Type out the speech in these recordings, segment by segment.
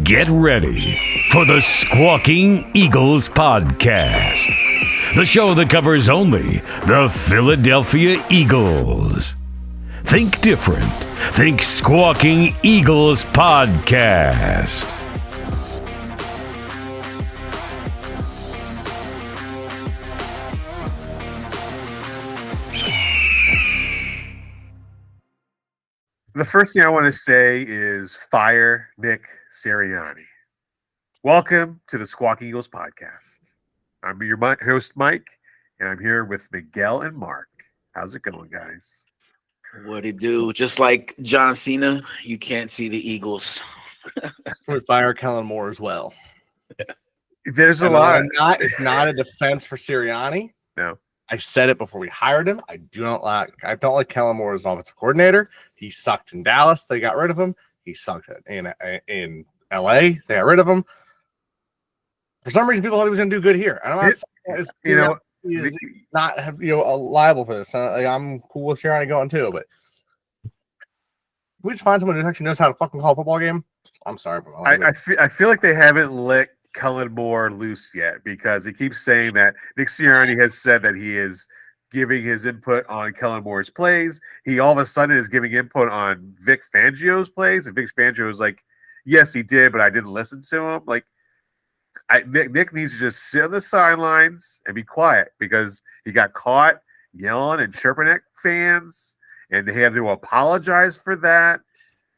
Get ready for the Squawking Eagles Podcast, the show that covers only the Philadelphia Eagles. Think different. Think Squawking Eagles Podcast. The first thing I want to say is fire Nick Sirianni. Welcome to the Squawking Eagles Podcast. I'm your host, Mike, and I'm here with Miguel and Mark. How's it going, guys? What it do? Just like John Cena, you can't see the Eagles. We fire Kellen Moore as well. There's a lot. It's not a defense for Sirianni. No. I said it before we hired him. I don't like Kellen Moore as offensive coordinator. He sucked in Dallas. They got rid of him. He sucked in LA. They got rid of him. For some reason, people thought he was going to do good here. And I'm not he's not liable for this. I'm cool with Sirianni going too, but we just find someone who actually knows how to fucking call a football game. I'm sorry, but I feel like they haven't let Kellen Moore loose yet, because he keeps saying that Nick Sirianni has said that he is giving his input on Kellen Moore's plays. He all of a sudden is giving input on Vic Fangio's plays, and Vic Fangio is like, yes, he did, but I didn't listen to him. Like, Nick needs to just sit on the sidelines and be quiet, because he got caught yelling and chirping at fans, and he had to apologize for that.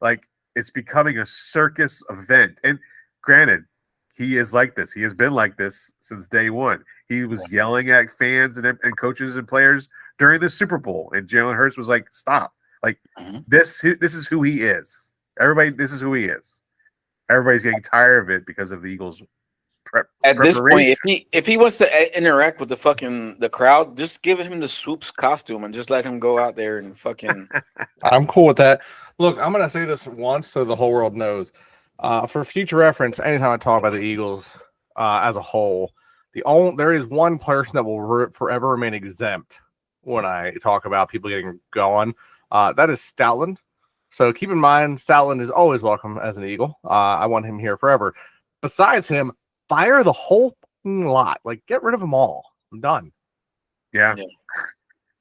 Like, it's becoming a circus event. And granted, he is like this. He has been like this since day one. He was yelling at fans and coaches and players during the Super Bowl, and Jalen Hurts was like, "Stop!" Like this is who he is. Everybody, this is who he is. Everybody's getting tired of it because of the Eagles. At this point, if he wants to interact with the crowd, just give him the Swoops costume and just let him go out there and fucking. I'm cool with that. Look, I'm gonna say this once so the whole world knows. For future reference, anytime I talk about the Eagles as a whole, there is one person that will forever remain exempt when I talk about people getting gone. That is Stoutland. So keep in mind, Stoutland is always welcome as an Eagle. I want him here forever. Besides him, fire the whole lot. Like, get rid of them all. I'm done. Yeah.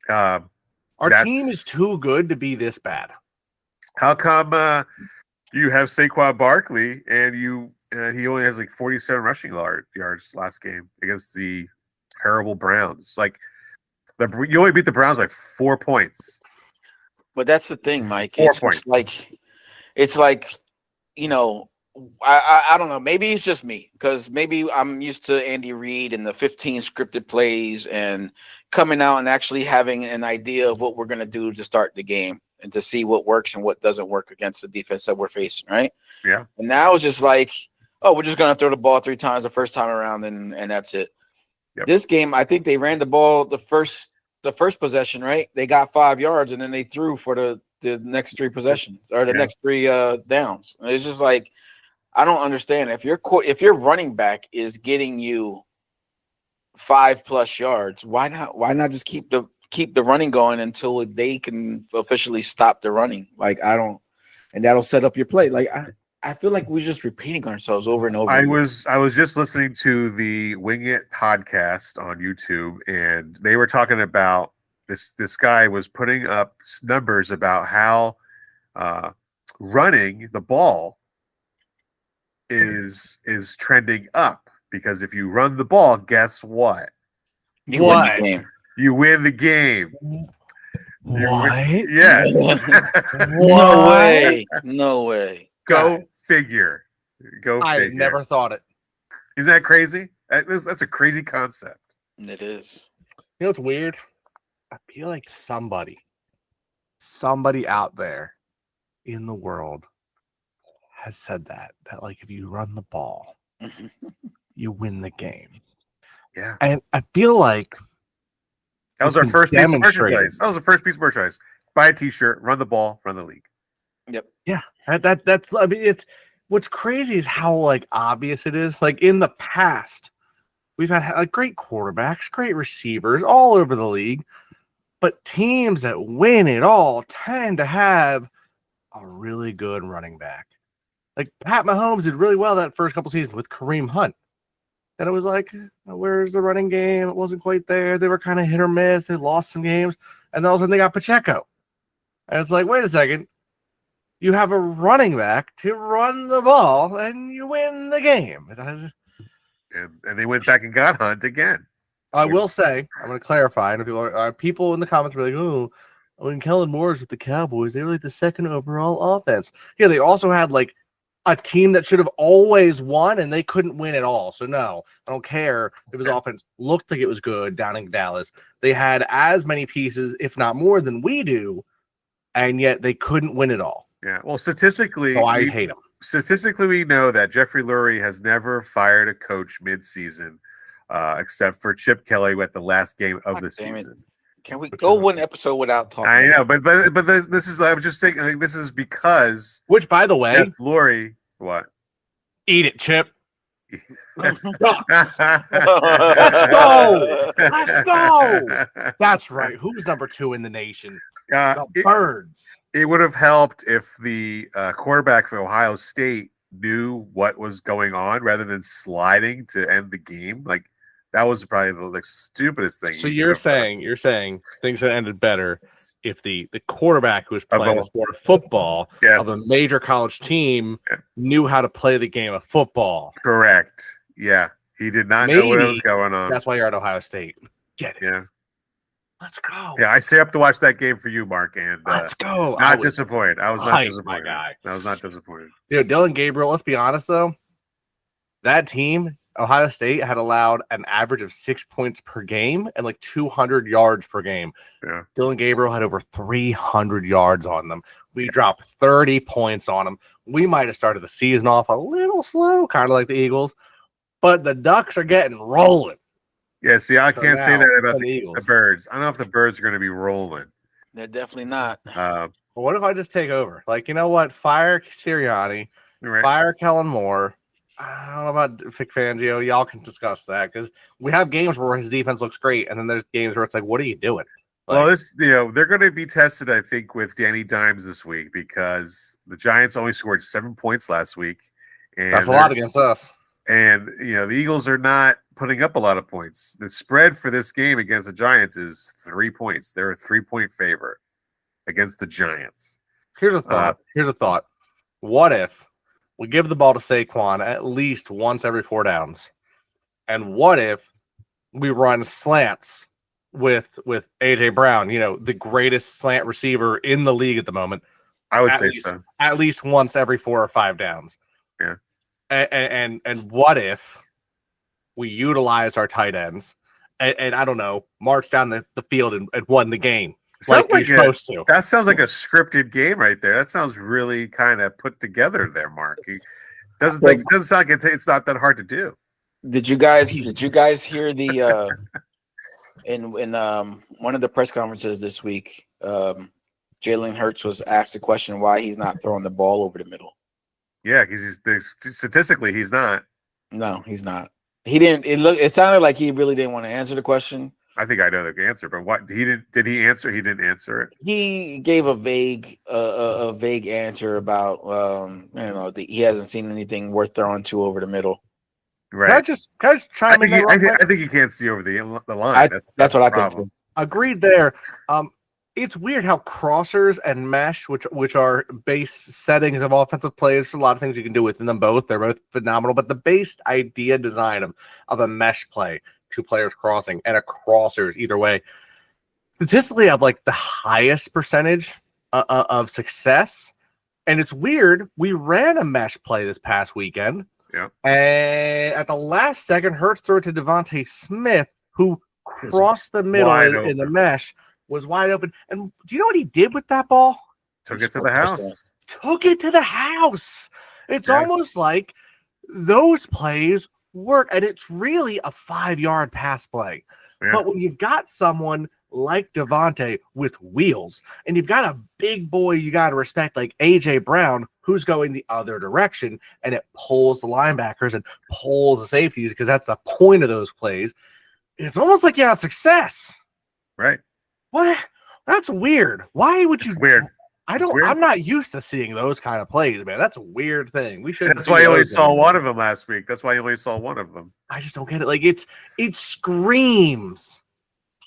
Our team is too good to be this bad. How come you have Saquon Barkley and he only has like 47 rushing yards last game against the terrible Browns? Like, you only beat the Browns by 4 points. But that's the thing, Mike. 4 points. It's like, I don't know. Maybe it's just me, because maybe I'm used to Andy Reid and the 15 scripted plays and coming out and actually having an idea of what we're going to do to start the game and to see what works and what doesn't work against the defense that we're facing, right? Yeah. And now it's just like, oh, we're just going to throw the ball 3 times the first time around, and that's it. Yep. This game, I think they ran the ball the first possession, right? They got 5 yards, and then they threw for the next 3 possessions or the next 3 downs. And it's just like, I don't understand. If your running back is getting you 5+ yards, why not just keep the running going until they can officially stop the running? Like, and that'll set up your play. Like, I feel like we're just repeating ourselves over and over. I was just listening to the Wing It podcast on YouTube, and they were talking about this guy was putting up numbers about how running the ball is trending up, because if you run the ball, guess what? You win the game. You win the game. What? Yes. No way. Go figure. I never thought it. Isn't that crazy? That's a crazy concept. It is. You know what's weird? I feel like somebody out there in the world has said that like, if you run the ball, you win the game. Yeah. And I feel like that was our first piece of merchandise. That was the first piece of merchandise. Buy a t-shirt, run the ball, run the league. Yep. Yeah. That's I mean, it's what's crazy is how like obvious it is. Like, in the past, we've had like great quarterbacks, great receivers all over the league, but teams that win it all tend to have a really good running back. Like Pat Mahomes did really well that first couple seasons with Kareem Hunt. And it was like, where's the running game? It wasn't quite there. They were kind of hit or miss. They lost some games. And then all of a sudden they got Pacheco. And it's like, wait a second. You have a running back to run the ball and you win the game. And they went back and got Hunt again. I will say, I'm going to clarify. And people in the comments were like, oh, when Kellen Moore's with the Cowboys, they were like the second overall offense. Yeah, they also had like a team that should have always won, and they couldn't win at all. So no, I don't care if his offense looked like it was good down in Dallas. They had as many pieces, if not more, than we do, and yet they couldn't win it all. Yeah, well, statistically, I hate them. Statistically, we know that Jeffrey Lurie has never fired a coach mid-season, except for Chip Kelly at the last game of the season. Can we go one episode without talking? I know, but this is, I'm just thinking, like, this is because, which, by the way, Jeff Lurie, what? Eat it, Chip. Let's go. Let's go. That's right. Who's number 2 in the nation? The Birds. It would have helped if the quarterback for Ohio State knew what was going on rather than sliding to end the game. Like, that was probably the stupidest thing. So you're saying things would have ended better if the quarterback who was playing the sport of football of a major college team knew how to play the game of football. Correct. Yeah. He did not know what was going on. That's why you're at Ohio State. Get it. Yeah. Let's go. Yeah, I stay up to watch that game for you, Mark. And let's go. Not disappointed. I was not disappointed. My guy. I was not disappointed. Dylan Gabriel, let's be honest though. That team, Ohio State, had allowed an average of 6 points per game and like 200 yards per game. Yeah. Dylan Gabriel had over 300 yards on them. We dropped 30 points on them. We might have started the season off a little slow, kind of like the Eagles, but the Ducks are getting rolling. Yeah, see, I can't say that about the Birds. I don't know if the Birds are going to be rolling. They're definitely not. Well, what if I just take over? Like, you know what? Fire Sirianni, fire Kellen Moore. I don't know about Vic Fangio. Y'all can discuss that because we have games where his defense looks great, and then there's games where it's like, what are you doing? Like, well, they're going to be tested, I think, with Danny Dimes this week because the Giants only scored 7 points last week. And that's a lot against us. And, the Eagles are not putting up a lot of points. The spread for this game against the Giants is 3 points. They're a 3-point favorite against the Giants. Here's a thought. What if we give the ball to Saquon at least once every 4 downs? And what if we run slants with AJ Brown, the greatest slant receiver in the league at the moment? I would say so. At least once every 4 or 5 downs. Yeah. And what if we utilized our tight ends and I don't know, marched down the field and won the game? Sounds like supposed to. That sounds like a scripted game right there. That sounds really kind of put together there, Mark. Doesn't sound like it's not that hard to do. Did you guys hear the in one of the press conferences this week? Jalen Hurts was asked the question why he's not throwing the ball over the middle. Yeah, because statistically he's not. No, he's not. He didn't. It sounded like he really didn't want to answer the question. I think I know the answer, but what he didn't? Did he answer? He didn't answer it. He gave a vague answer about he hasn't seen anything worth throwing to over the middle. Right. Can I just chime in? I think he can't see over the line. That's what I think too. Agreed there. It's weird how crossers and mesh, which are base settings of offensive plays, there's a lot of things you can do within them both. They're both phenomenal, but the base idea design of a mesh play, 2 players crossing, and a crossers either way, statistically have like the highest percentage of success. And it's weird. We ran a mesh play this past weekend. Yeah. And at the last second, Hurts threw it to Devontae Smith, who crossed the middle in the mesh. Was wide open. And do you know what he did with that ball? Took it to the house. Took it to the house. It's almost like those plays work, and it's really a 5-yard pass play. Yeah. But when you've got someone like Devontae with wheels, and you've got a big boy you got to respect like AJ Brown, who's going the other direction, and it pulls the linebackers and pulls the safeties because that's the point of those plays. It's almost like you have success. Right. What? That's weird. Why would you? It's weird. I'm not used to seeing those kind of plays, man. That's a weird thing. We should. That's why you only saw one of them last week. That's why you only saw one of them. I just don't get it. Like it screams,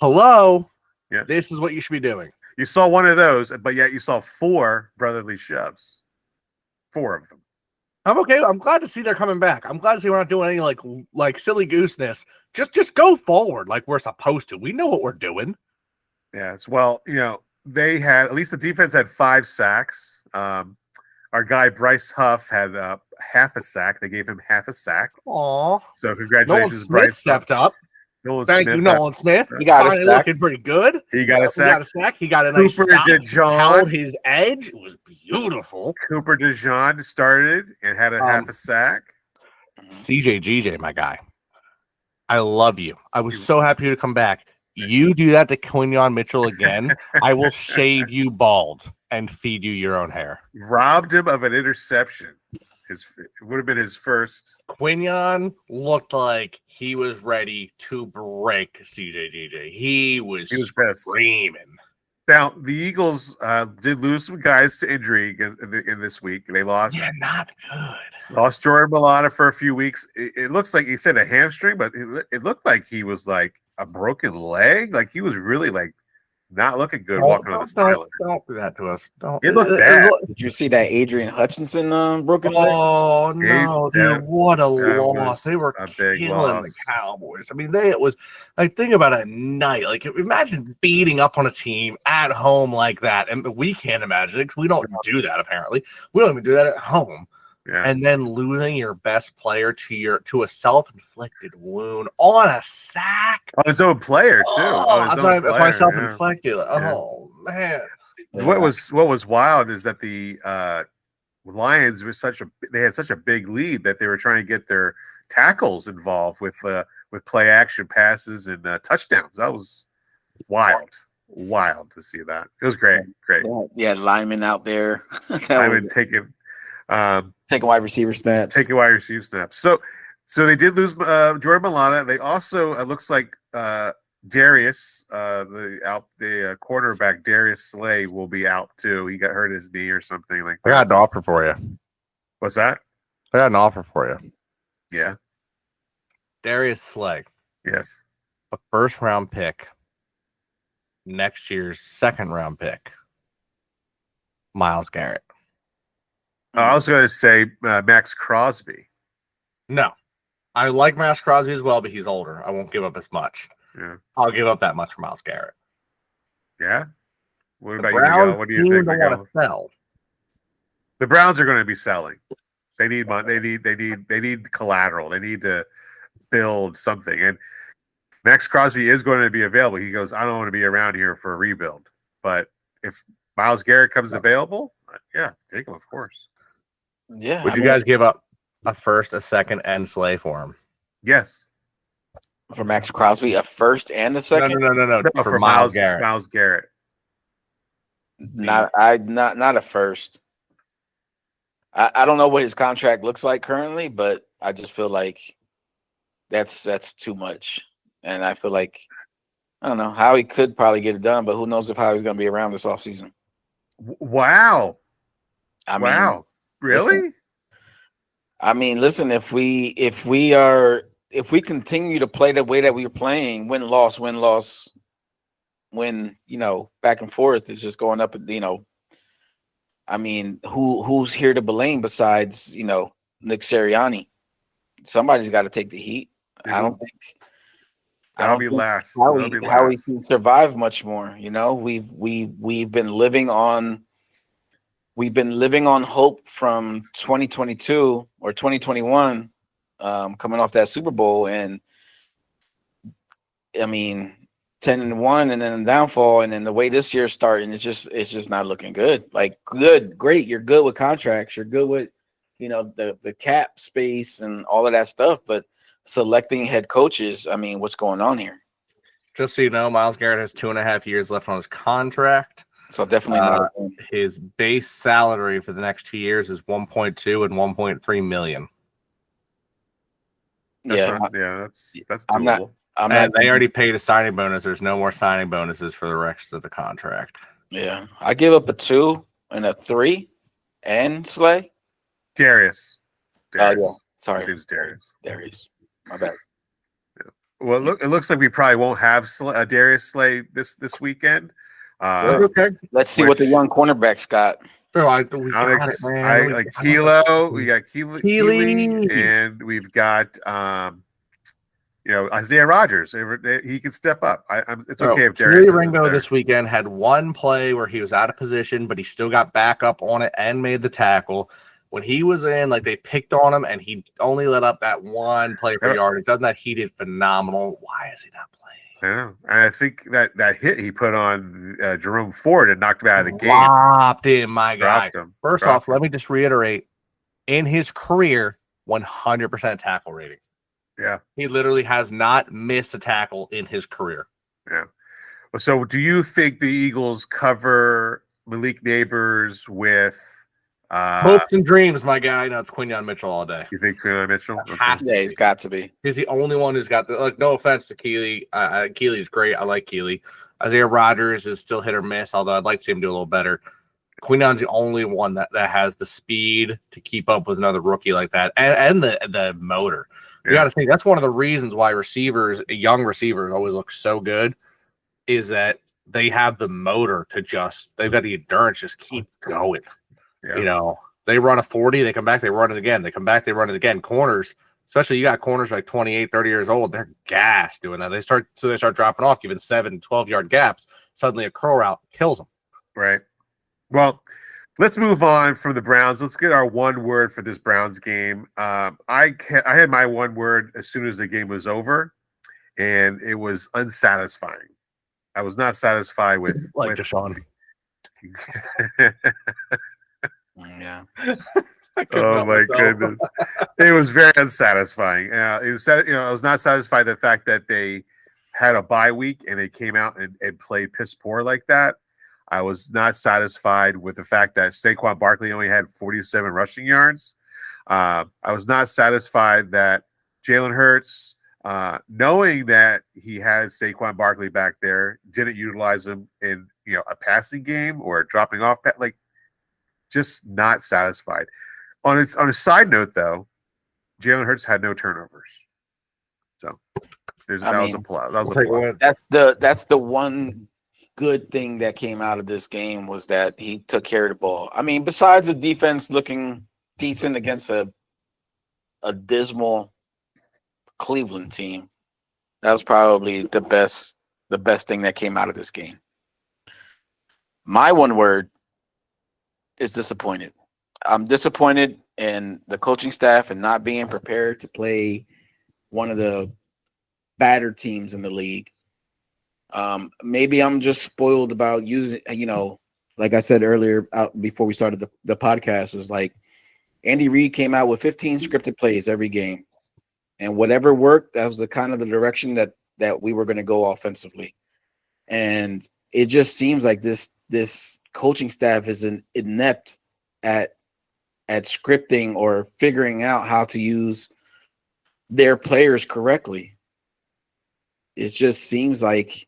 hello. Yeah. This is what you should be doing. You saw one of those, but yet you saw 4 brotherly shoves. 4 of them. I'm okay. I'm glad to see they're coming back. I'm glad to see we're not doing any like silly gooseness. Just go forward like we're supposed to. We know what we're doing. Yes. Well, they had, at least the defense had 5 sacks. Our guy Bryce Huff had half a sack. They gave him half a sack. Aw. So congratulations, Bryce. Stepped up. Thank you, Nolan Smith. He got a sack. Looking pretty good. He got a sack. He got a nice Cooper DeJean held his edge. It was beautiful. Cooper DeJean started and had a half a sack. CJGJ, my guy. I love you. I was so happy to come back. You do that to Quinyon Mitchell again, I will shave you bald and feed you your own hair. Robbed him of an interception. It would have been his first. Quinyon looked like he was ready to break CJGJ. He was screaming. Now, the Eagles did lose some guys to injury in this week. They lost. Yeah, not good. Lost Jordan Mailata for a few weeks. It looks like he said a hamstring, but it looked like he was like a broken leg. Like he was really like not looking good walking on the sideline. Don't do that to us. Don't. It looked bad. Did you see that Adrian Hutchinson broken leg? Oh no, dude! What a loss! They were killing loss. The Cowboys. I mean, it was like think about a night. Like imagine beating up on a team at home like that, and we can't imagine it because we don't do that. Apparently, we don't even do that at home. Yeah. And then losing your best player to a self-inflicted wound on a sack. On his own player too. That's why self-inflicted. Yeah. Oh man. What was wild is that the Lions were they had such a big lead that they were trying to get their tackles involved with play action passes and touchdowns. That was wild to see that. It was great. Yeah, linemen out there. Linemen taking wide receiver snaps. So they did lose Jordan Mailata. They also it looks like Darius, the quarterback Darius Slay will be out too. He got hurt his knee or something like that. I got an offer for you. What's that? I got an offer for you. Yeah. Darius Slay. Yes. A first-round pick. Next year's second-round pick. Myles Garrett. I was going to say Max Crosby. No. I like Max Crosby as well, but he's older. I won't give up as much. Yeah. I'll give up that much for Myles Garrett. Yeah? What about you, Miguel? What do you think? Want to sell. The Browns are going to be selling. They need money. They need collateral. They need to build something. And Max Crosby is going to be available. He goes, I don't want to be around here for a rebuild. But if Myles Garrett comes available, yeah, take him, of course. Yeah. Would you guys give up a first, a second, and Slay for him? Yes. For Max Crosby, a first and a second? No. For Myles Garrett. Myles Garrett. Not a first. I don't know what his contract looks like currently, but I just feel like that's too much. And I feel like I don't know how he could probably get it done, but who knows if Howie's going to be around this offseason. Wow. Wow. Really? Listen, if we continue to play the way that we were playing, win, loss, back and forth, it's just going up, who's here to blame besides, Nick Sirianni? Somebody's got to take the heat. Mm-hmm. I don't think last. Howie can survive much more. We've been living on hope from 2022 or 2021, coming off that Super Bowl, and 10-1, and then downfall, and then the way this year's starting, it's just not looking good. Like great, you're good with contracts, you're good with the cap space and all of that stuff, but selecting head coaches, what's going on here? Just so you know, Myles Garrett has 2.5 years left on his contract. So definitely not. His base salary for the next 2 years is 1.2 and 1.3 million. That's doable. And they already paid a signing bonus. There's no more signing bonuses for the rest of the contract. Yeah, I give up a 2. and a 3 and Slay. Darius. Yeah. Sorry. His name's Darius. Darius. My bad. Well, it looks like we probably won't have Darius Slay this weekend. Okay. Let's see what the young cornerbacks got. Bro, we got Kilo. We got Keely, and we've got Isaiah Rodgers. He can step up. It's okay if Darius. Ringo this weekend had one play where he was out of position, but he still got back up on it and made the tackle. When he was in, they picked on him, and he only let up that one play for yardage. Other than that, he did phenomenal. Why is he not playing? I know. I think that hit he put on Jerome Ford and knocked him out of the game. Dropped him, my guy. First off, let me just reiterate, in his career, 100% tackle rating. Yeah. He literally has not missed a tackle in his career. Yeah. So do you think the Eagles cover Malik Neighbors with hopes and dreams, my guy? No, it's Quinyon Mitchell all day. You think Quinyon Mitchell? Okay. Yeah, he's got to be. He's the only one who's got no offense to Keely. Keely's great. I like Keely. Isaiah Rodgers is still hit or miss, although I'd like to see him do a little better. Quinyon's the only one that has the speed to keep up with another rookie like that, and the motor. Yeah. You got to think that's one of the reasons why young receivers always look so good, is that they have the motor to they've got the endurance, just keep going. Yeah. They run a 40, they come back, they run it again. They come back, they run it again. Corners, especially you got corners like 28, 30 years old, they're gassed doing that. They start dropping off, giving 7, 12-yard gaps. Suddenly a curl route kills them. Right. Well, let's move on from the Browns. Let's get our one word for this Browns game. I had my one word as soon as the game was over, and it was unsatisfying. I was not satisfied with Deshaun. Yeah. Oh my goodness, it was very unsatisfying. I was not satisfied with the fact that they had a bye week and they came out and played piss poor like that. I was not satisfied with the fact that Saquon Barkley only had 47 rushing yards. I was not satisfied that Jalen Hurts, knowing that he had Saquon Barkley back there, didn't utilize him in a passing game or dropping off. Just not satisfied. On a side note, though, Jalen Hurts had no turnovers, so that was a plus. That was a plus. That's the one good thing that came out of this game, was that he took care of the ball. I mean, besides the defense looking decent against a dismal Cleveland team, that was probably the best thing that came out of this game. My one word is disappointed. I'm disappointed in the coaching staff and not being prepared to play one of the badder teams in the league. Maybe I'm just spoiled about using, like I said earlier before we started the podcast, is like Andy Reid came out with 15 scripted plays every game, and whatever worked, that was the kind of the direction that we were going to go offensively. And it just seems like this coaching staff is inept at scripting or figuring out how to use their players correctly. It just seems like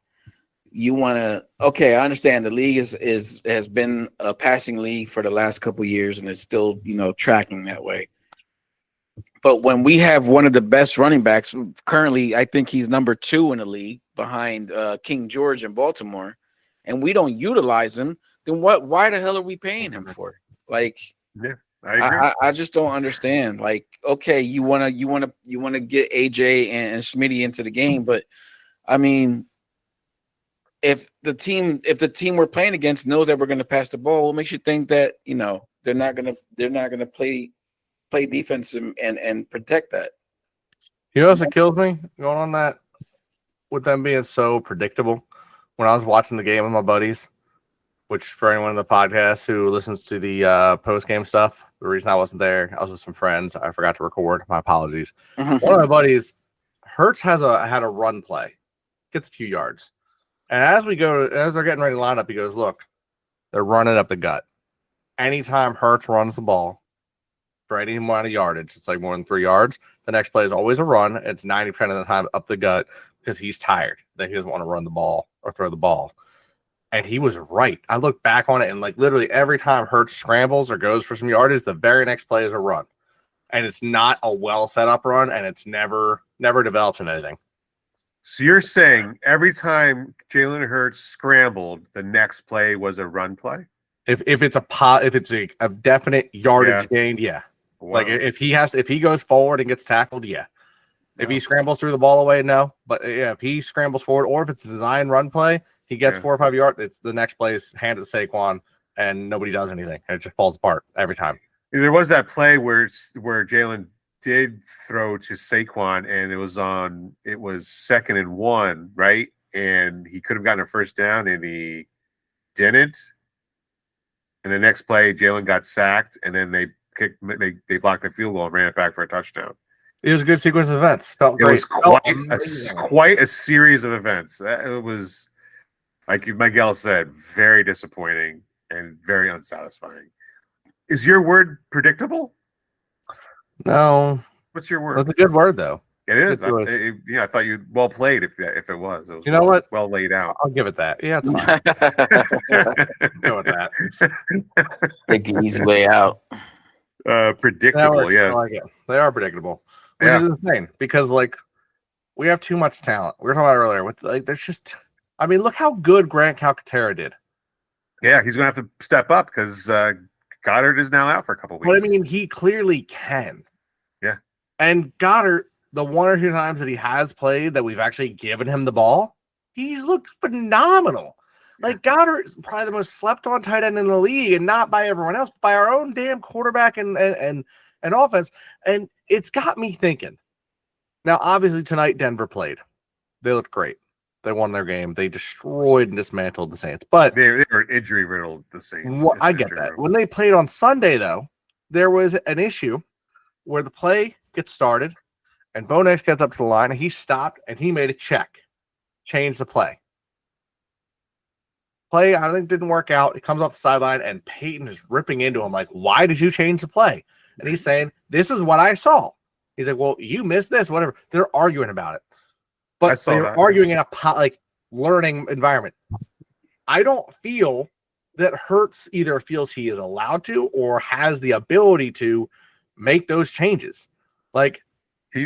you want to. Okay, I understand the league has been a passing league for the last couple of years, and it's still tracking that way. But when we have one of the best running backs currently, I think he's number 2 in the league behind King George in Baltimore, and we don't utilize him, then why the hell are we paying him for? Like, yeah, I agree. I just don't understand. Like, okay, you wanna get AJ and Smitty into the game, but I mean, if the team we're playing against knows that we're gonna pass the ball, what makes you think that they're not gonna play defense and protect that? You know what kills me going on that, with them being so predictable? When I was watching the game with my buddies, which for anyone in the podcast who listens to the post-game stuff, the reason I wasn't there, I was with some friends. I forgot to record. My apologies. One of my buddies, Hurts had a run play, gets a few yards. And as they're getting ready to line up, he goes, look, they're running up the gut. Anytime Hurts runs the ball for any amount of yardage, it's like more than 3 yards, the next play is always a run. It's 90% of the time up the gut because he's tired. That he doesn't want to run the ball or throw the ball. And he was right. I look back on it, and like literally every time Hurts scrambles or goes for some yardage, the very next play is a run. And it's not a well set up run, and it's never developed in anything. So you're saying every time Jalen Hurts scrambled, the next play was a run play? If it's a definite yardage gain, yeah. Wow. Like if he goes forward and gets tackled, yeah. If he scrambles through the ball away, no. But yeah, if he scrambles forward, or if it's a design run play, he gets 4 or 5 yards. It's the next play is handed to Saquon, and nobody does anything. And it just falls apart every time. There was that play where Jalen did throw to Saquon, and it was 2nd and 1, right? And he could have gotten a first down, and he didn't. And the next play, Jalen got sacked, and then they blocked the field goal and ran it back for a touchdown. It was a good sequence of events. Felt great. It was quite a series of events. It was, like Miguel said, very disappointing and very unsatisfying. Is your word predictable? No. What's your word? That's a good word, though. It is. I thought you well played. If it was, you know what? Well laid out. I'll give it that. Yeah, it's fine. Go with that. Take the easy way out. Predictable. Yes, like they are predictable. Which is insane because like we have too much talent. We were talking about earlier with like there's just. I mean, look how good Grant Calcaterra did. Yeah, he's going to have to step up because Goddard is now out for a couple weeks. But I mean, he clearly can. Yeah. And Goddard, the 1 or 2 times that he has played that we've actually given him the ball, he looked phenomenal. Yeah. Like Goddard is probably the most slept on tight end in the league, and not by everyone else, but by our own damn quarterback and offense. And it's got me thinking. Now, obviously, tonight Denver played. They looked great. They won their game. They destroyed and dismantled the Saints. But they were injury riddled, the Saints. Well, I get that. When they played on Sunday, though, there was an issue where the play gets started and Bo Nix gets up to the line and he stopped and he made a check, changed the play. Play, I think, didn't work out. It comes off the sideline and Peyton is ripping into him like, why did you change the play? And he's saying, this is what I saw. He's like, well, you missed this, whatever. They're arguing about it. But they're arguing in a learning environment. I don't feel that Hurts either feels he is allowed to or has the ability to make those changes. Like,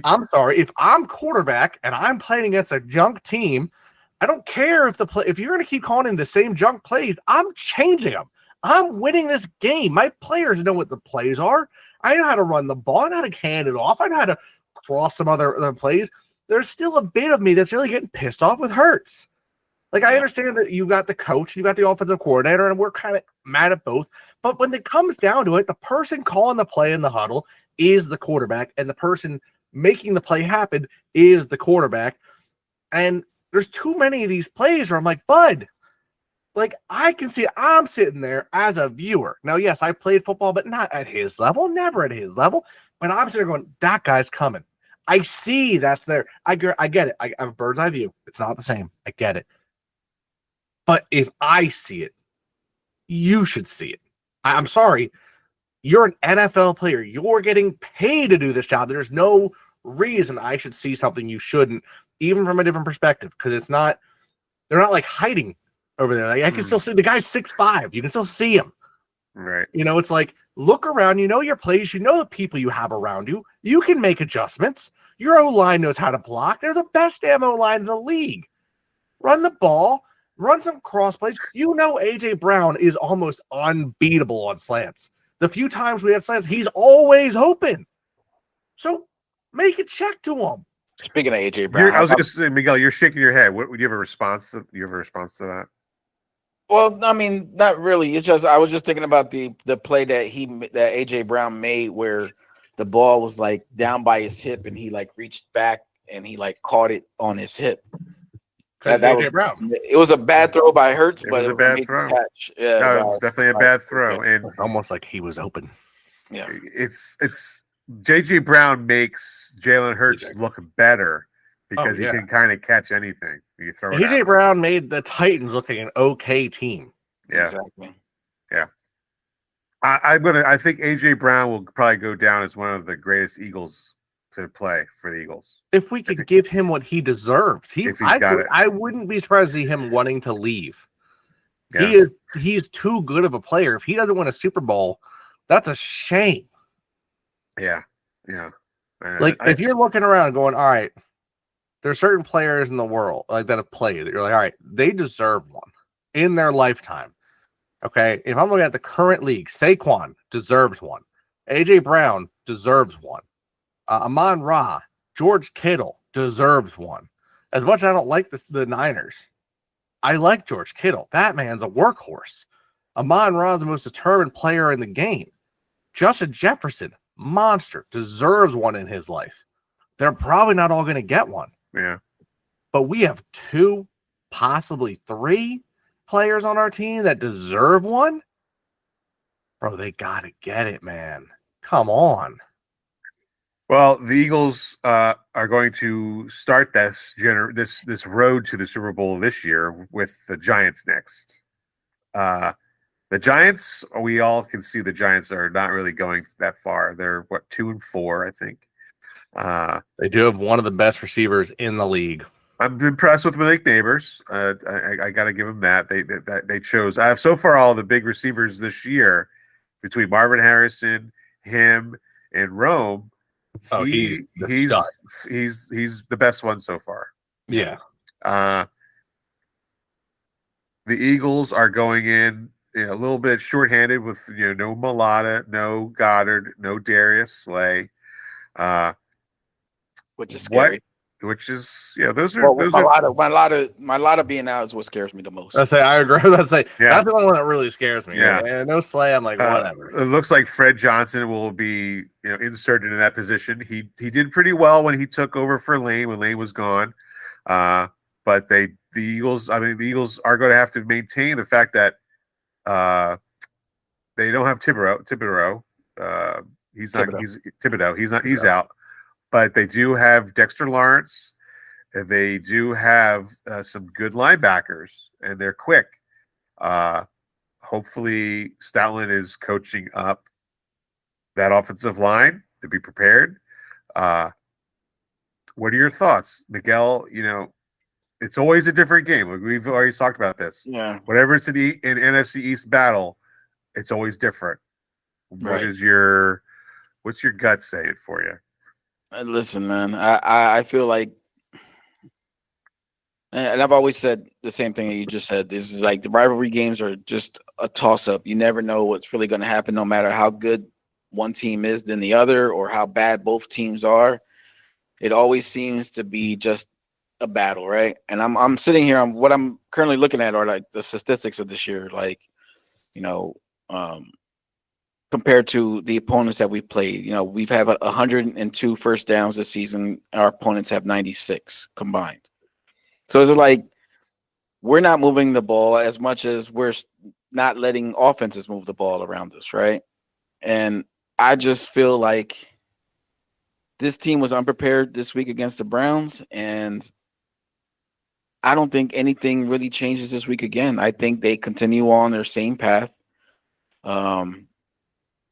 I'm sorry, if I'm quarterback and I'm playing against a junk team, I don't care if you're going to keep calling in the same junk plays, I'm changing them. I'm winning this game. My players know what the plays are. I know how to run the ball. I know how to hand it off. I know how to cross some other plays. There's still a bit of me that's really getting pissed off with Hurts. Like, I understand that you've got the coach, you've got the offensive coordinator, and we're kind of mad at both. But when it comes down to it, the person calling the play in the huddle is the quarterback, and the person making the play happen is the quarterback. And there's too many of these plays where I'm like, bud, like, I can see I'm sitting there as a viewer. Now, yes, I played football, but not at his level, never at his level. But I'm sitting there going, that guy's coming. I see that's there. I get it. I have a bird's eye view. It's not the same. I get it. But if I see it, you should see it. I'm sorry. You're an NFL player. You're getting paid to do this job. There's no reason I should see something you shouldn't, even from a different perspective, because they're not like hiding over there. Like, I can still see the guy's 6'5". You can still see him. Right. You know, it's like, look around, you know your plays, you know the people you have around you. You can make adjustments. Your O-line knows how to block. They're the best damn O-line in the league. Run the ball, run some cross plays. You know A.J. Brown is almost unbeatable on slants. The few times we had slants, he's always open. So make a check to him. Speaking of A.J. Brown. I was going to say, Miguel, you're shaking your head. Would you have a response to that? Well, I mean, not really. It's just I was just thinking about the play that AJ Brown made where the ball was like down by his hip and he like reached back and he like caught it on his hip. AJ Brown. It was a bad throw by Hurts, but it was a bad throw. Catch. Yeah, no, it was definitely a bad throw, and almost like he was open. Yeah, it's JJ Brown makes Jalen Hurts look better because he can kind of catch anything. You throw it AJ Brown made the Titans look like an okay team. Yeah, exactly. Yeah, I think AJ Brown will probably go down as one of the greatest Eagles to play for the Eagles. If we could give him what he deserves, I wouldn't be surprised to see him wanting to leave. Yeah. He's too good of a player. If he doesn't win a Super Bowl, that's a shame. Yeah. Yeah. If you're looking around going, all right, there's certain players in the world like that have played that you're like, all right, they deserve one in their lifetime. Okay. If I'm looking at the current league, Saquon deserves one. AJ Brown deserves one. Amon-Ra, George Kittle deserves one. As much as I don't like the Niners, I like George Kittle. That man's a workhorse. Amon-Ra is the most determined player in the game. Justin Jefferson, monster, deserves one in his life. They're probably not all going to get one. Yeah. But we have 2, possibly 3 players on our team that deserve one. Bro, they got to get it, man. Come on. Well, the Eagles are going to start this road to the Super Bowl this year with the Giants next. The Giants, we all can see the Giants are not really going that far. They're 2-4, I think. They do have one of the best receivers in the league. I'm impressed with Malik Neighbors. I got to give them that. They chose. I have so far all the big receivers this year between Marvin Harrison, him, and Rome. Oh, he's the best one so far. Yeah. The Eagles are going in a little bit shorthanded with no Mulata, no Goddard, no Darius Slay. Which is scary. Which is those are my lot of being out is what scares me the most. I agree. That's the only one that really scares me. Yeah. No Slay. I'm like, whatever. It looks like Fred Johnson will be inserted in that position. He did pretty well when he took over for Lane when Lane was gone. But the Eagles are going to have to maintain the fact that they don't have Thibodeau. He's out. But they do have Dexter Lawrence, and they do have some good linebackers, and they're quick. Hopefully, Stoutland is coaching up that offensive line to be prepared. What are your thoughts, Miguel? It's always a different game. We've already talked about this. Yeah. Whatever it's an NFC East battle, it's always different. Right. What's your gut saying for you? Listen, man, I feel like, and I've always said the same thing that you just said. This is like the rivalry games are just a toss-up. You never know what's really going to happen, no matter how good one team is than the other or how bad both teams are. It always seems to be just a battle, right? And I'm sitting here. What I'm currently looking at are like the statistics of this year, compared to the opponents that we played. We've had 102 first downs this season. Our opponents have 96 combined. So it's like we're not moving the ball as much as we're not letting offenses move the ball around us, right? And I just feel like this team was unprepared this week against the Browns, and I don't think anything really changes this week again. I think they continue on their same path.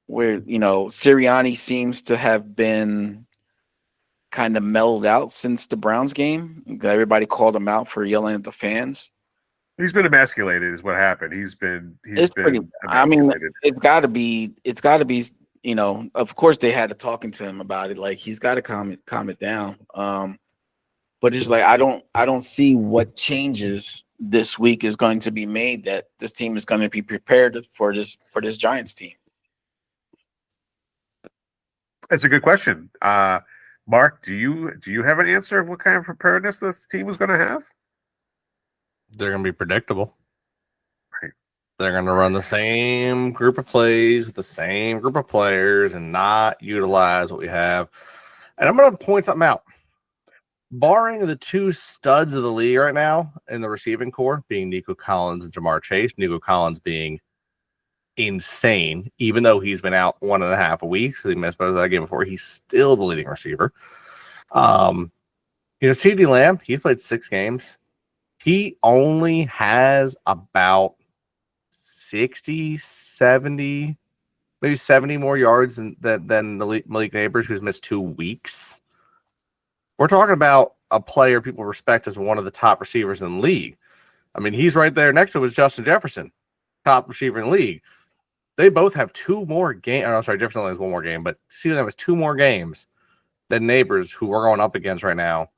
Where Sirianni seems to have been kind of mellowed out since the Browns game. Everybody called him out for yelling at the fans. He's been emasculated, is what happened. He's been emasculated. It's got to be. Of course they had to talking to him about it. Like he's got to calm it down. But it's like I don't see what changes this week is going to be made that this team is going to be prepared for this Giants team. That's a good question. Mark, do you have an answer of what kind of preparedness this team is going to have? They're going to be predictable. Right. They're going to run the same group of plays with the same group of players and not utilize what we have. And I'm going to point something out. Barring the 2 studs of the league right now in the receiving core, being Nico Collins and Jamar Chase, Nico Collins being insane, even though he's been out 1.5 weeks. He missed most of that game before. He's still the leading receiver. CeeDee Lamb, he's played 6 games. He only has about 60, 70, maybe 70 more yards than Malik Neighbors, who's missed 2 weeks. We're talking about a player people respect as one of the top receivers in the league. I mean, he's right there next to his Justin Jefferson, top receiver in the league. They both have 2 more games. I'm sorry, Jefferson only has 1 more game, but CeeDee has 2 more games than Neighbors, who we're going up against right now.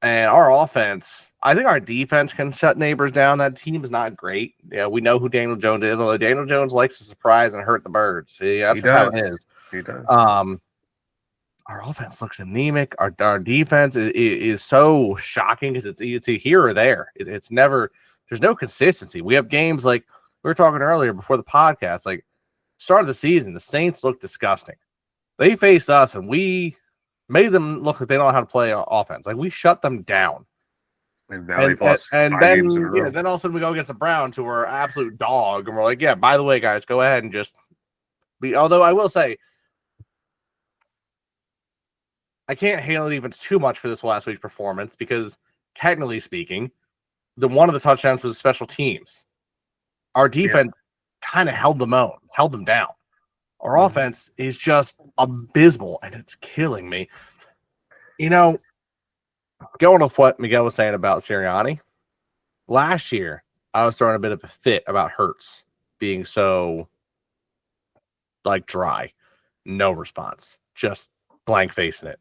And our offense, I think our defense can shut Neighbors down. That team is not great. Yeah, we know who Daniel Jones is, although Daniel Jones likes to surprise and hurt the birds. See, that's how it is. He does. Our offense looks anemic. Our defense is so shocking because it's a here or there. It's never. There's no consistency. We have games like we were talking earlier before the podcast. Like start of the season, the Saints look disgusting. They faced us and we made them look like they don't know how to play offense. Like we shut them down. And now they've lost 5 games in a row. Then all of a sudden we go against the Browns, who are absolute dog, and we're like, yeah, by the way, guys, go ahead and just be. Although I will say, I can't handle the defense too much for this last week's performance because, technically speaking, one of the touchdowns was special teams. Our defense kind of held them down. Our offense is just abysmal, and it's killing me. You know, going off what Miguel was saying about Sirianni, last year I was throwing a bit of a fit about Hurts being so like dry, no response, just blank facing it.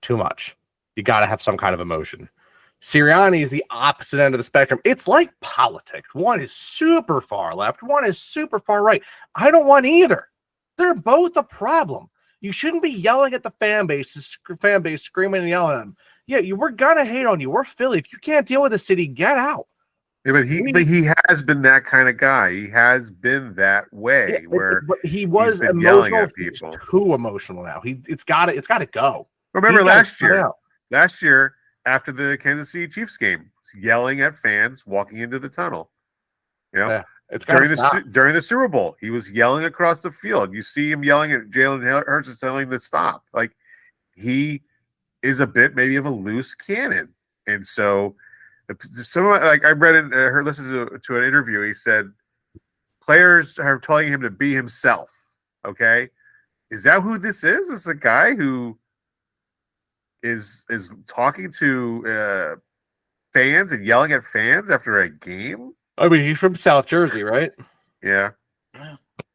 Too much. You got to have some kind of emotion. Sirianni is the opposite end of the spectrum. It's like politics. One is super far left. One is super far right. I don't want either. They're both a problem. You shouldn't be yelling at the fan base, screaming and yelling at them. Yeah, we're going to hate on you. We're Philly. If you can't deal with the city, get out. Yeah, but he has been that kind of guy. He has been that way but he was emotional. At people. He's too emotional now. It's got to go. Remember last year after the Kansas City Chiefs game, yelling at fans walking into the tunnel. You know, it's during the Super Bowl, he was yelling across the field. You see him yelling at Jalen Hurts and telling him to stop. Like he is a bit maybe of a loose cannon, and so someone like I listened to an interview. He said players are telling him to be himself. Okay, is that who this is? This is a guy who is talking to fans and yelling at fans after a game. I mean, he's from South Jersey, right? Yeah.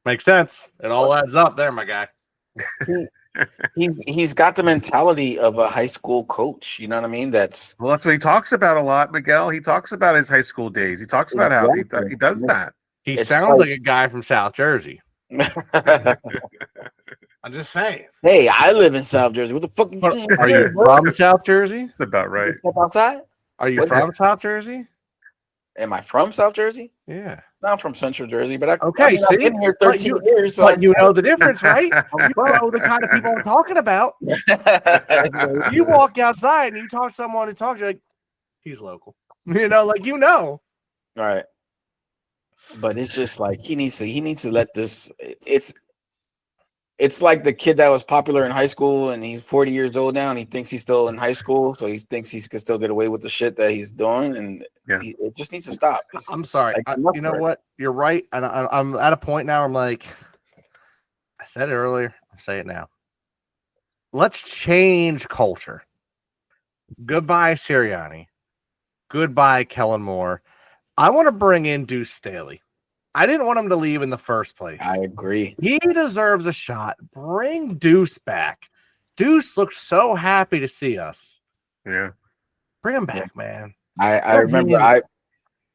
Makes sense. It all adds up there, my guy. He's got the mentality of a high school coach. You know what I mean? That's what he talks about a lot, Miguel. He talks about his high school days. He talks about how he does that. He sounds like a guy from South Jersey. I'm just saying. Hey, I live in South Jersey. What the fuck are you from South Jersey? That's about right. Step outside? Are you from South Jersey? Am I from South Jersey? Yeah. No, I'm from Central Jersey, but I've been here 13 years. So but you know the difference, right? You know the kind of people I'm talking about. You walk outside and you talk to someone who talks, you're like, he's local. You know, like All right. But it's just like he needs to let this. It's like the kid that was popular in high school and he's 40 years old now and he thinks he's still in high school, so he thinks he can still get away with the shit that he's doing, and it just needs to stop. I'm sorry. You know what? You're right. And I'm at a point now. I'm like, I said it earlier. I'll say it now. Let's change culture. Goodbye, Sirianni. Goodbye, Kellen Moore. I want to bring in Deuce Staley. I didn't want him to leave in the first place. I agree. He deserves a shot. Bring Deuce back. Deuce looks so happy to see us. Yeah. Bring him back, man. I remember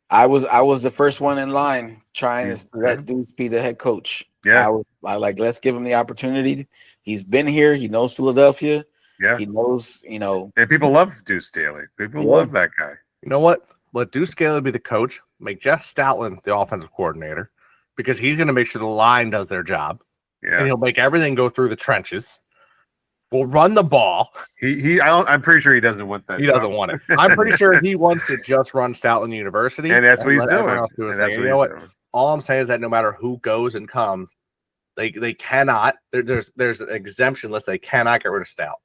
I was the first one in line trying to let Deuce be the head coach. Yeah. I like, let's give him the opportunity. He's been here. He knows Philadelphia. Yeah. He knows, And people love Deuce Staley. People love that guy. You know what? Let Deuce Staley be the coach. Make Jeff Stoutland the offensive coordinator, because he's going to make sure the line does their job. Yeah. And he'll make everything go through the trenches. We'll run the ball. I'm pretty sure he doesn't want that. He doesn't want it. I'm pretty sure he wants to just run Stoutland University. And that's what he's doing. Doing. All I'm saying is that no matter who goes and comes, they cannot. There's an exemption list. They cannot get rid of Stout.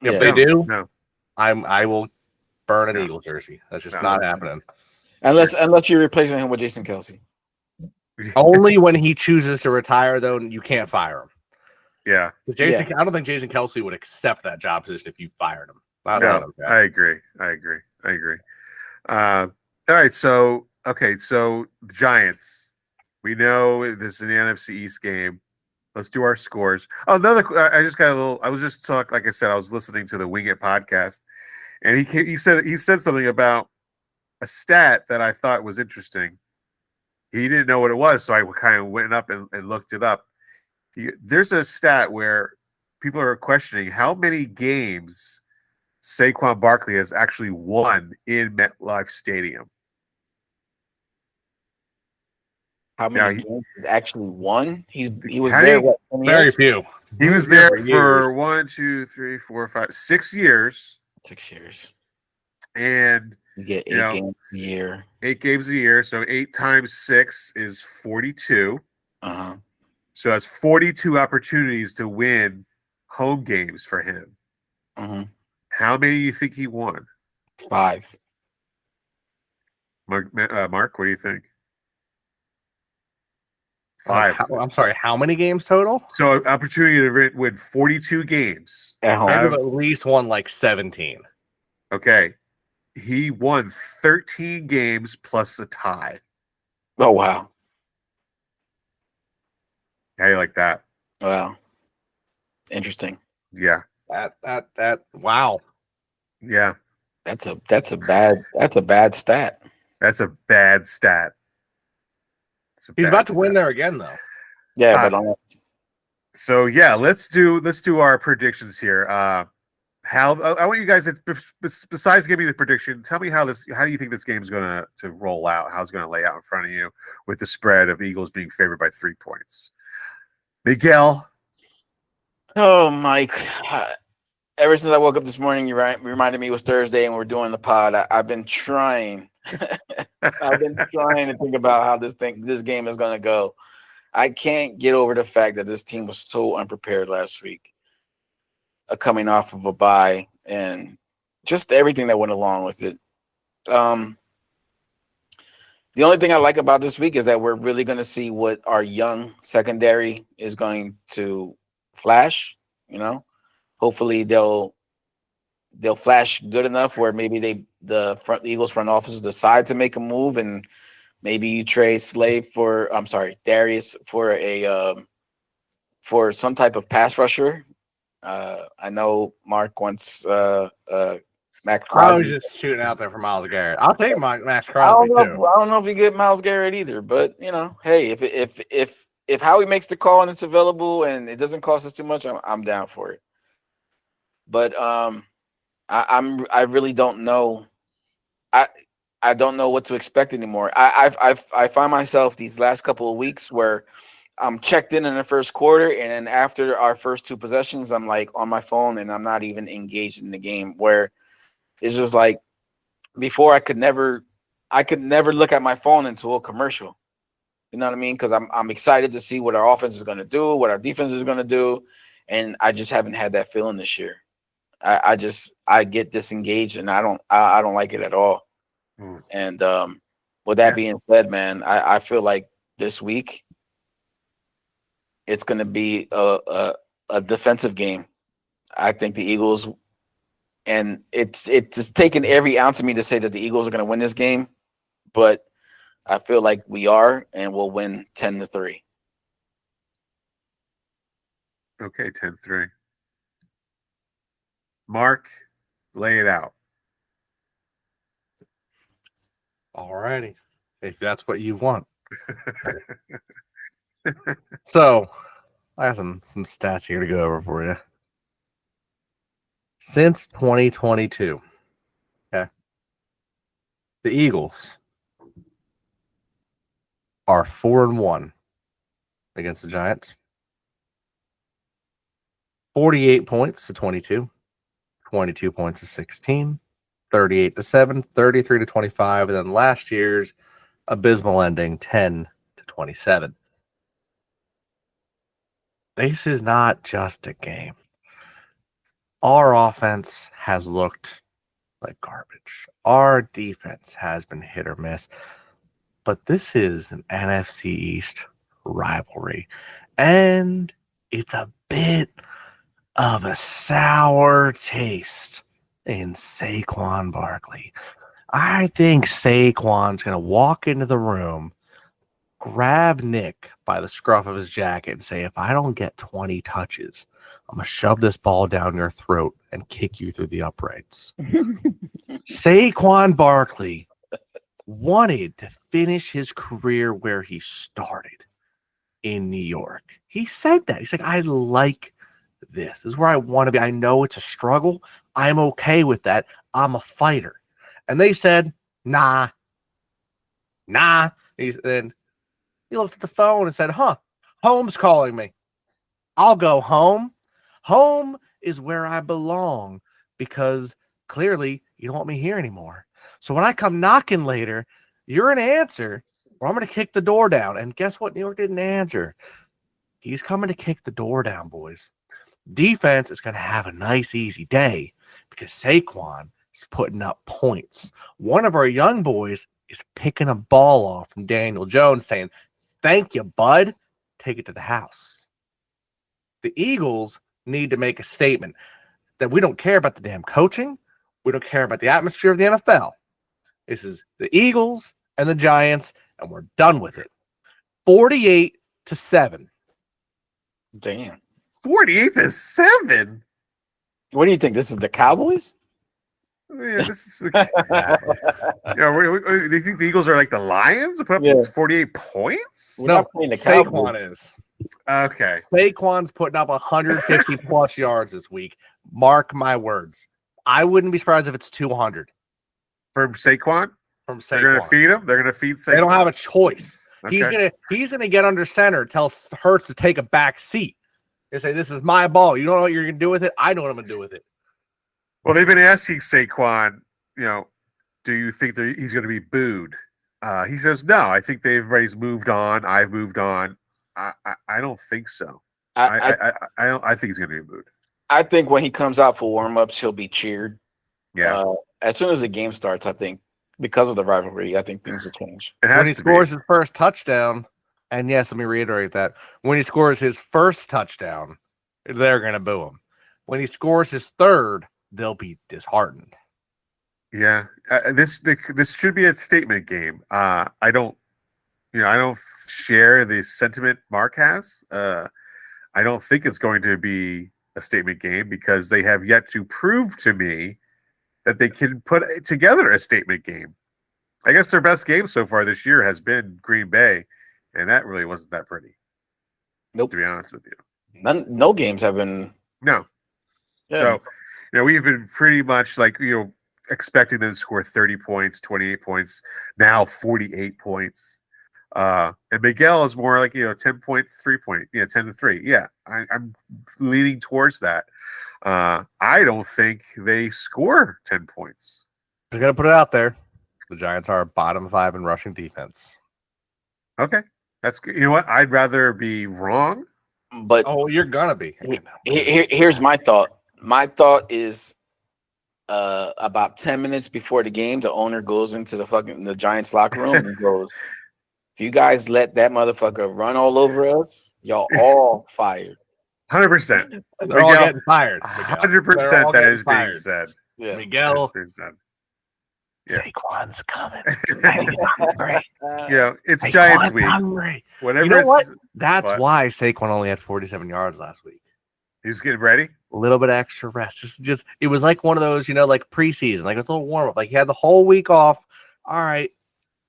If they do, I will burn an Eagle jersey. That's just not happening. Unless you're replacing him with Jason Kelce. Only when he chooses to retire, though, you can't fire him. Yeah. I don't think Jason Kelce would accept that job position if you fired him. I agree. All right. So the Giants. We know this is an NFC East game. Let's do our scores. Oh, I just got a little. I was just talking. Like I said, I was listening to the Wing It podcast, and he said something about a stat that I thought was interesting. He didn't know what it was, so I kind of went up and looked it up. There's a stat where people are questioning how many games Saquon Barkley has actually won in MetLife Stadium. How many games he's actually won? He was How there many- what, 10 Very years? few. He was there for 1, 2, 3, 4, 5, 6 years, 6 years. and You get You know, 8 games a year. 8 games a year. So 8 times 6 is 42. Uh-huh. So that's 42 opportunities to win home games for him. Uh-huh. How many do you think he won? 5. Mark, what do you think? 5. I'm sorry, how many games total? So opportunity to win 42 games. At home. I've at least won like 17. Okay. He won 13 games plus a tie. Oh wow. How do you like that? Wow. Interesting. Yeah. That wow. Yeah. That's a bad stat. That's a bad stat. He's about to win there again though. Yeah, but So yeah, let's do our predictions here. How I want you guys to, besides giving me the prediction, tell me how do you think this game is going to roll out? How it's going to lay out in front of you with the spread of the Eagles being favored by 3 points. Miguel. Oh, Mike. Ever since I woke up this morning, you reminded me it was Thursday and we're doing the pod. I've been trying. I've been trying to think about how this game is going to go. I can't get over the fact that this team was so unprepared last week, coming off of a bye and just everything that went along with it. The only thing I like about this week is that we're really going to see what our young secondary is going to flash. Hopefully they'll flash good enough where maybe the Eagles front office decide to make a move, and maybe you trade Darius for some type of pass rusher. I know Mark wants Max Crosby. I was just shooting out there for Myles Garrett. I'll take Max Crosby too. I don't know if you get Myles Garrett either, but hey, if Howie makes the call and it's available and it doesn't cost us too much, I'm down for it. But I really don't know. I don't know what to expect anymore. I find myself these last couple of weeks where I'm checked in the first quarter, and then after our first 2 possessions, I'm like on my phone and I'm not even engaged in the game. Where it's just like before, I could never look at my phone until a commercial. You know what I mean? Because I'm excited to see what our offense is going to do, what our defense is going to do, and I just haven't had that feeling this year. I get disengaged and I don't like it at all. And with that being said, man, I feel like this week it's going to be a defensive game. I think the Eagles, and it's taken every ounce of me to say that the Eagles are going to win this game, but I feel like we are, and we'll win 10-3. Okay, 10-3. Mark, lay it out. All righty. If that's what you want. So, I have some stats here to go over for you. Since 2022, okay, the Eagles are 4-1 against the Giants. 48 points to 22, 22 points to 16, 38-7, 33-25, and then last year's abysmal ending, 10-27. This is not just a game. Our offense has looked like garbage. Our defense has been hit or miss. But this is an NFC East rivalry. And it's a bit of a sour taste in Saquon Barkley. I think Saquon's going to walk into the room, grab Nick by the scruff of his jacket and say, if I don't get 20 touches, I'm going to shove this ball down your throat and kick you through the uprights. Saquon Barkley wanted to finish his career where he started in New York. He said that. He's like, I like this. This is where I want to be. I know it's a struggle. I'm okay with that. I'm a fighter. And they said, nah. Then he looked at the phone and said, home's calling me. I'll go home. Home is where I belong because clearly you don't want me here anymore. So when I come knocking later, you're an answer or I'm going to kick the door down. And guess what? New York didn't answer. He's coming to kick the door down, boys. Defense is going to have a nice, easy day because Saquon is putting up points. One of our young boys is picking a ball off from Daniel Jones saying, thank you, bud. Take it to the house. The Eagles need to make a statement that we don't care about the damn coaching. We don't care about the atmosphere of the NFL. This is the Eagles and the Giants, and we're done with it. 48-7. Damn. 48-7. What do you think? This is the Cowboys? Yeah, this is. Do you think the Eagles are like the Lions? To put up 48 points? We're No, not playing the Cowboys. Saquon is. Okay. Saquon's putting up 150 plus yards this week. Mark my words. I wouldn't be surprised if it's 200 From Saquon? from Saquon. They're going to feed him? They're going to feed Saquon? They don't have a choice. Okay. He's gonna get under center, tell Hurts to take a back seat. They say, this is my ball. You don't know what you're gonna do with it? I know what I'm gonna do with it. Well, they've been asking Saquon, do you think that he's going to be booed? He says, no, I think everybody's moved on. I've moved on. I don't think so. I think he's going to be booed. I think when he comes out for warm-ups, he'll be cheered. Yeah. As soon as the game starts, I think, because of the rivalry, I think things will change. When he scores his first touchdown, and yes, let me reiterate that. When he scores his first touchdown, they're going to boo him. When he scores his third, they'll be disheartened. Yeah, this should be a statement game. I don't share the sentiment Mark has. I don't think it's going to be a statement game because they have yet to prove to me that they can put together a statement game. I guess their best game so far this year has been Green Bay, and that really wasn't that pretty. Nope. To be honest with you, no games have been. No. Yeah. So, we've been pretty much expecting them to score 30 points, 28 points, now 48 points. And Miguel is more like 10.3 point, 10-3. Yeah, I'm leaning towards that. I don't think they score 10 points. They're gonna put it out there. The Giants are bottom 5 in rushing defense. Okay, that's good. You know what? I'd rather be wrong. But you're gonna be. Here's my thought. My thought is about 10 minutes before the game, the owner goes into the Giants locker room and goes, if you guys let that motherfucker run all over us, y'all all fired. 100%. They're all getting fired. 100% that is being said. Yeah. Miguel. 100%. Yeah. Saquon's coming. It's Giants week. Hungry. Whatever. You know what? That's why Saquon only had 47 yards last week. He was getting ready. A little bit extra rest. Just it was like one of those, like preseason, like it's a little warm up. Like he had the whole week off. All right,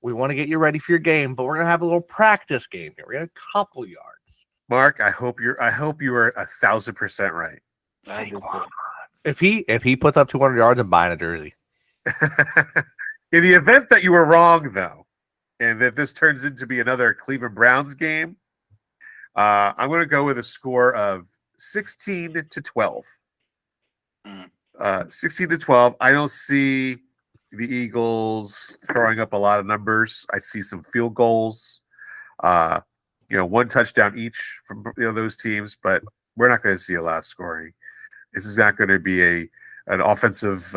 we want to get you ready for your game, but we're gonna have a little practice game here. We're gonna have a couple yards. Mark, I hope you are 1,000% right. Saquon. If he puts up 200 yards, I'm buying a jersey. In the event that you were wrong, though, and that this turns into be another Cleveland Browns game, I'm going to go with a score of 16-12. 16-12. I don't see the Eagles throwing up a lot of numbers. I see some field goals. One touchdown each from those teams, but we're not going to see a lot of scoring. This is not going to be an offensive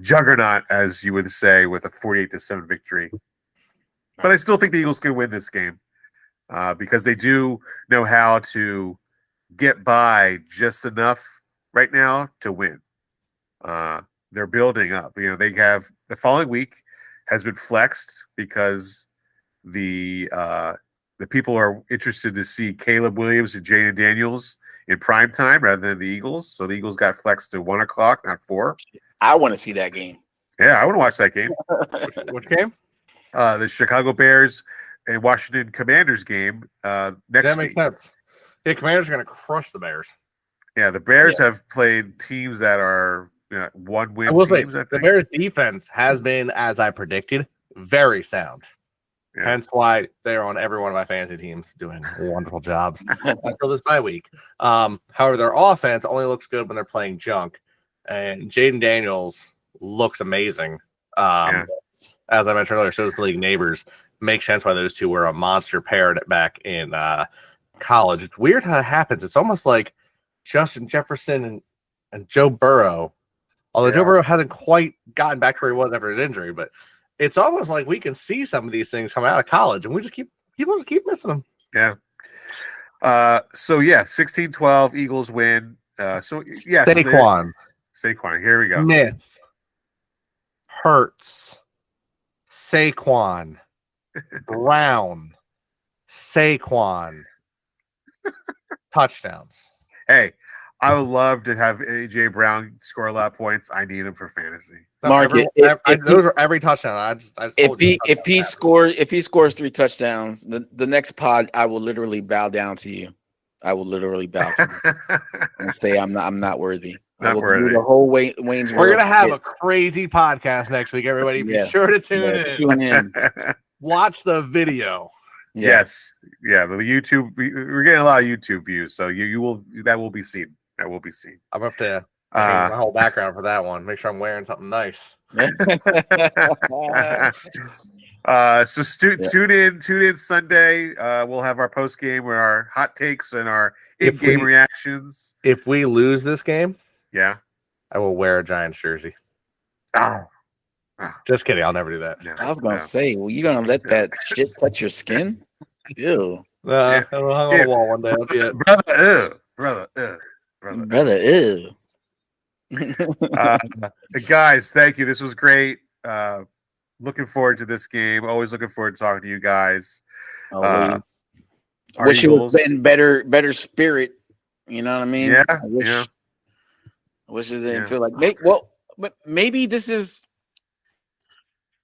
juggernaut, as you would say, with a 48-7 victory. But I still think the Eagles can win this game because they do know how to get by just enough right now to win. they're building up. They have the following week has been flexed because the people are interested to see Caleb Williams and Jaden Daniels in prime time rather than the Eagles. So the Eagles got flexed to 1:00, not 4. I want to see that game. Yeah, I want to watch that game. Which game? The Chicago Bears and Washington Commanders game next That makes week. sense. Yeah, Commanders are going to crush the Bears. Yeah, the Bears have played teams that are one-win I will teams. say, I the think. Bears' defense has been, as I predicted, very sound. Yeah. Hence why they're on every one of my fantasy teams doing wonderful jobs until this bye week. However, their offense only looks good when they're playing junk. And Jaden Daniels looks amazing. As I mentioned earlier, so does the league neighbors. Makes sense why those two were a monster pair back in college. It's weird how it happens. It's almost like Justin Jefferson and Joe Burrow. Although Joe Burrow hasn't quite gotten back to where he was after his injury, but it's almost like we can see some of these things come out of college, and we just keep missing them. Yeah. 16-12 Eagles win. Saquon. Here we go. Smith. Hurts. Saquon. Brown. Saquon. Touchdowns. Hey, I would love to have AJ Brown score a lot of points. I need him for fantasy. Mark, those are every touchdown. If he scores 3 touchdowns, the next pod, I will literally bow down to you. I will literally bow to you and say I'm not worthy. Not worthy. The whole Wayne's. We're gonna have a crazy podcast next week. Everybody, be sure to tune in. Watch the video. Yes. Yeah. The YouTube. We're getting a lot of YouTube views, so that will be seen. That will be seen. I'm up to change my whole background for that one. Make sure I'm wearing something nice. Tune in Sunday. We'll have our post game with our hot takes and our in-game reactions. If we lose this game, I will wear a Giants jersey. Oh. Just kidding. I'll never do that. I was gonna say, well, you gonna let that shit touch your skin? Ew. I'll hang on the wall one day. I'll see it. Brother, ew. Guys, thank you. This was great. Looking forward to this game. Always looking forward to talking to you guys. I wish it was in better spirit. You know what I mean? Yeah. I wish it didn't feel like but maybe this is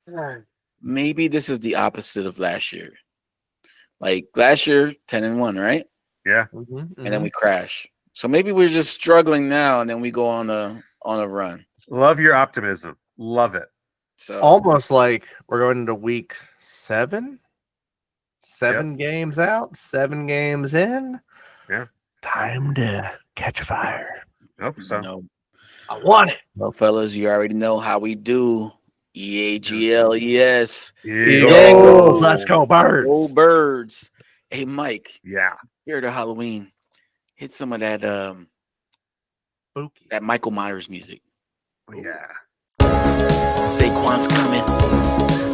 the opposite of last year. Like last year, 10-1, right? Yeah. And then we crash. So maybe we're just struggling now, and then we go on a run. Love your optimism. Love it. So almost like we're going into week 7. 7 games out, 7 games in. Yeah. Time to catch fire. Hope so. No. I want it. Well, fellas, you already know how we do. EAGLES. Eagles. Let's go, Birds. Go, Birds. Hey, Mike. Yeah. Spirit of Halloween. Hit some of that that Michael Myers music. Yeah. Saquon's coming.